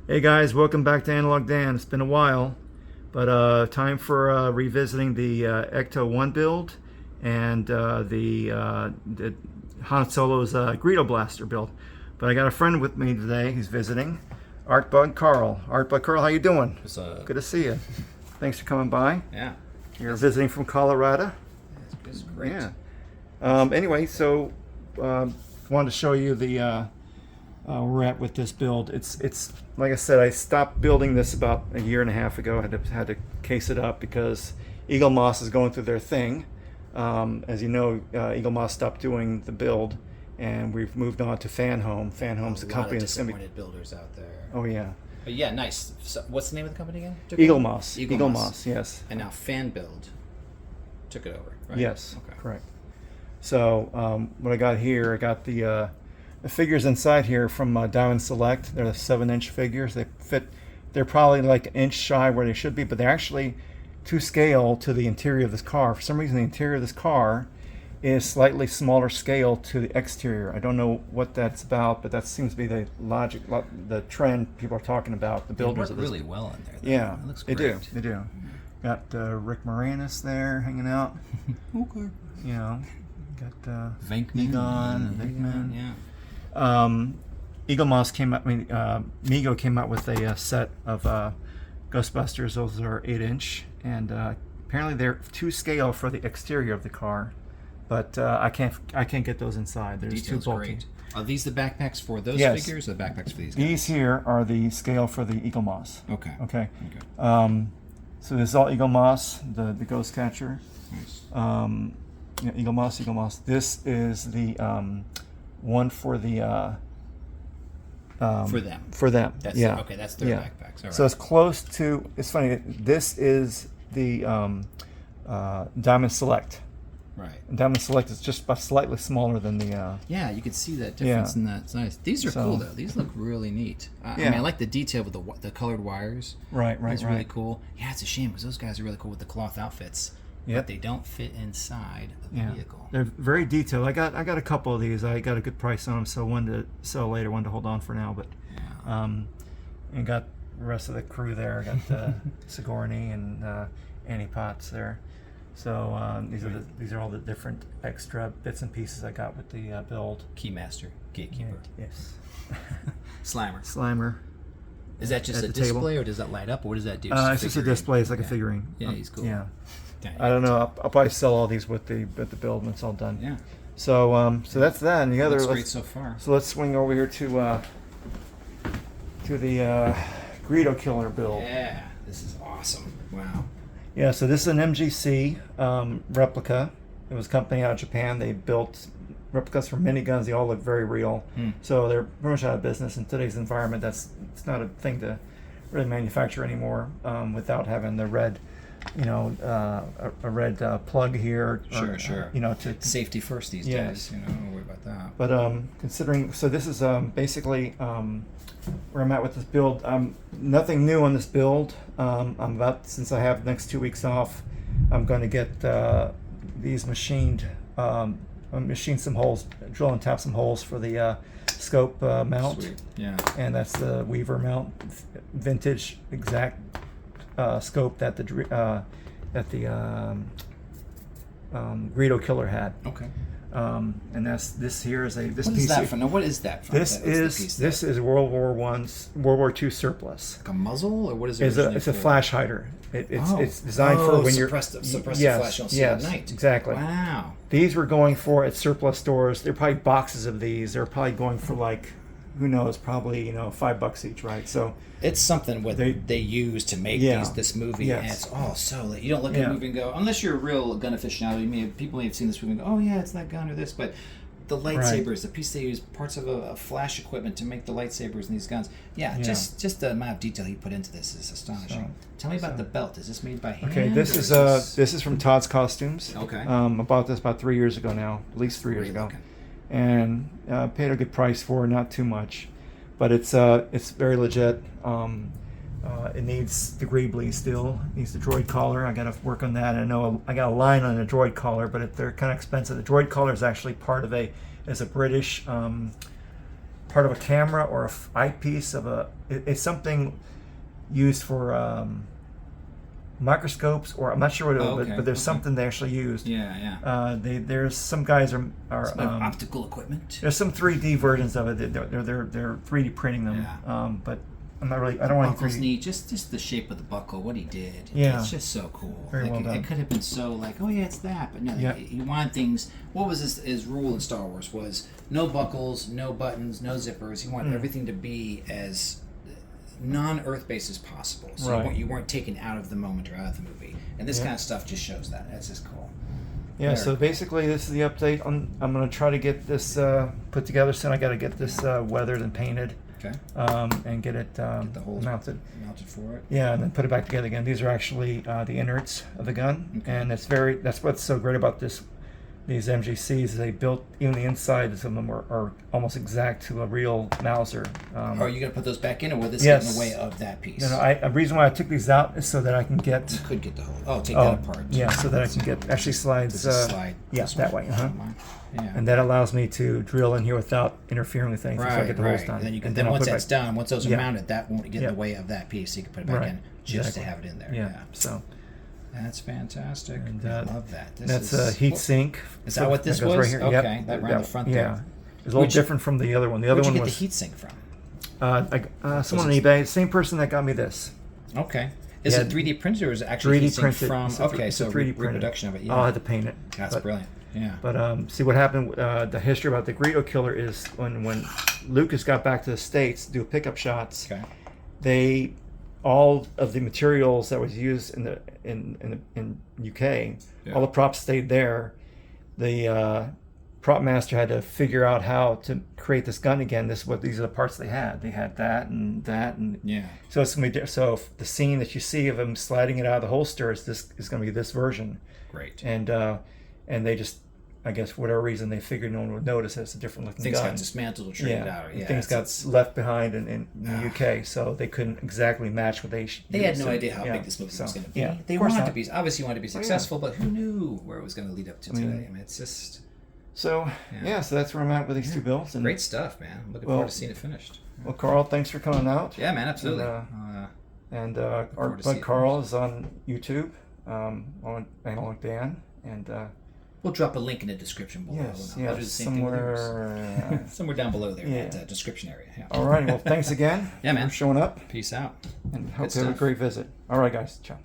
Hey guys, welcome back to Analog Dan. It's been a while, but time for revisiting the Ecto1 build and the Han Solo's Greedo Blaster build. But I got a friend with me today. He's visiting, Artbug Carl. Artbug Carl, how you doing? What's up? Good to see you. Thanks for coming by. Yeah. You're visiting from Colorado. It's great. Yeah. Anyway, so wanted to show you the where we're at with this build. It's like I said, I stopped building this about a year and a half ago. I had to case it up because Eaglemoss is going through their thing. As you know, Eaglemoss stopped doing the build, and we've moved on to Fan Home. Fan Home's the company that's going to be builders out there. Oh yeah. But yeah, nice. So what's the name of the company again? Eaglemoss. Eaglemoss. Yes. And now Fan Build took it over, right? Yes. Okay. Correct. So what I got here, I got the figures inside here from Diamond Select. They're the 7-inch figures. They fit. They're probably like an inch shy where they should be, but they're actually to scale to the interior of this car. For some reason, the interior of this car is slightly smaller scale to the exterior. I don't know what that's about, but that seems to be the logic, the trend people are talking about. The builders work of this. really well in there, though. Yeah, It looks they great. do. They do. Got Rick Moranis there hanging out. Okay. You know, got Venkman. Egon and Venkman. Yeah. Eaglemoss came out. Mego came out with a set of Ghostbusters. Those are 8-inch, and apparently they're to scale for the exterior of the car. But I can't get those inside. They're just too Detail's bulky. great. Are these the backpacks for those Yes. figures, or the backpacks for these guys? These here are the scale for the Eaglemoss. Okay. Okay. So this is all Eaglemoss, the Ghost Catcher. Nice. Yeah, Eaglemoss. This is the one for the For them. For them. That's yeah. Okay, that's their backpacks. All right. So it's close to. It's funny. This is the Diamond Select. Right. And Diamond Select is just about slightly smaller than the. Yeah, you can see that difference in that. It's nice. These are cool though. These look really neat. I mean, I like the detail with the colored wires. Right. It's really cool. Yeah, it's a shame because those guys are really cool with the cloth outfits. Yep. But they don't fit inside of the vehicle. They're very detailed. I got a couple of these. I got a good price on them, so one to sell later, one to hold on for now. But and got the rest of the crew there. I got Sigourney and Annie Potts there. So these are all the different extra bits and pieces I got with the build. Keymaster, gatekeeper. Yes. Slimer. Is that just a display, or does that light up, or what does that do? It's just a display. It's like a figurine. Yeah, he's cool. Yeah. I don't know. I'll probably sell all these with the build when it's all done. Yeah. So so that's that. And the other. Looks great so far. So let's swing over here to the Greedo Killer build. Yeah, this is awesome. Wow. Yeah. So this is an MGC replica. It was a company out of Japan. They built replicas for miniguns. They all look very real. So they're pretty much out of business in today's environment. It's not a thing to really manufacture anymore without having the red. A red plug here. Sure. To Safety first these days. Don't worry about that. But considering, so this is basically where I'm at with this build. Nothing new on this build. Since I have the next 2 weeks off, I'm going to get these machined. Machine some holes, drill and tap some holes for the scope mount. Sweet. Yeah. And that's the Weaver mount, vintage exact. Scope that the Greedo Killer had. Okay. And this here is this what piece. Is that from? No, what is that from? This is World War II surplus. Like a muzzle, or what is it? It's a flash hider. It's designed for when you're suppress the flash you don't see at night. Exactly. Wow. These were going for at surplus stores. They're probably boxes of these. They're probably going for like, who knows, probably $5 each, right? So it's something what they use to make this movie, yes. and it's so you don't look at a movie and go, unless you're a real gun aficionado, people may have seen this movie and go, oh yeah, it's that gun or this, but the lightsabers, the piece they use, parts of a flash equipment to make the lightsabers and these guns, just the amount of detail he put into this is astonishing. Tell me about the belt. Is this made by hand? Okay, this is from Todd's Costumes. Okay. I bought this about 3 years ago now, at least 3 years ago. Looking. And paid a good price for it, not too much, but it's very legit. It needs the greebly still. It needs the droid collar. I got to work on that. I know I got a line on a droid collar, but they're kind of expensive. The droid collar is actually part of a British part of a camera or a eyepiece of a. It's something used for microscopes, or I'm not sure what it is, but there's something they actually used. Yeah. There's some guys are optical equipment. There's some 3D versions of it. They're 3D printing them. Yeah. But I'm not really. I don't want to. Buckle's neat. Just the shape of the buckle. What he did. Yeah. It's just so cool. Very well done. It could have been so like, oh yeah, it's that, but no. He wanted things. What was his rule in Star Wars was no buckles, no buttons, no zippers. He wanted everything to be as non-Earth-based as possible. So you weren't taken out of the moment or out of the movie. And this kind of stuff just shows that. That's just cool. Yeah, so basically this is the update. I'm going to try to get this put together soon. I got to get this weathered and painted. Okay. And get it get the holes mounted for it. Yeah, and then put it back together again. These are actually the innards of the gun, and that's what's so great about these MGCs. They built even the insides of them are almost exact to a real Mauser. Are you going to put those back in, or will this get in the way of that piece? No. The reason why I took these out is so that I can get. You could get the whole. Oh, take that apart. Yeah, so that I can get actually slides. Slide. Yeah, that way. Yeah. And that allows me to drill in here without interfering with anything. So I get the holes done. And then once that's done, once those are mounted, that won't get in the way of that piece. So you can put it back in just to have it in there. Yeah. So. That's fantastic. And, I love that. That's a heat sink. Is that what this was? Right here. Okay, that around the front there. Yeah. It's a little different from the other one. The other one was... Where'd you get the heat sink from? Someone on eBay. Same person that got me this. Okay. Is it 3D printed, or is it actually 3D printed from... It's a 3D reproduction of it. Yeah. I'll have to paint it. That's brilliant. Yeah. But see what happened, the history about the Greedo killer is when Lucas got back to the States to do pickup shots, all of the materials that was used in UK, all the props stayed there. The prop master had to figure out how to create this gun again. These are the parts they had. They had that, and so it's gonna be so the scene that you see of him sliding it out of the holster is gonna be this version. Great. And they just, I guess for whatever reason, they figured no one would notice it's a different looking gun. Things got dismantled or traded out. Yeah, things got left behind in the UK, so they couldn't exactly match what they should. They had no idea how big this movie was going to be. They wanted to be, obviously wanted to be successful, but who knew where it was going to lead up to today? I mean, it's just... So, so that's where I'm at with these two builds. And, great stuff, man. I'm looking forward to seeing it finished. Well, Carl, thanks for coming out. Yeah, man, absolutely. And Artbug Carl is on YouTube, on Analog Dan, and... we'll drop a link in the description below. Yes, I'll do the same somewhere, somewhere down below there, in that description area. Yeah. All right. Well, thanks again. Yeah, man. For showing up. Peace out. And hope you have a great visit. All right, guys. Ciao.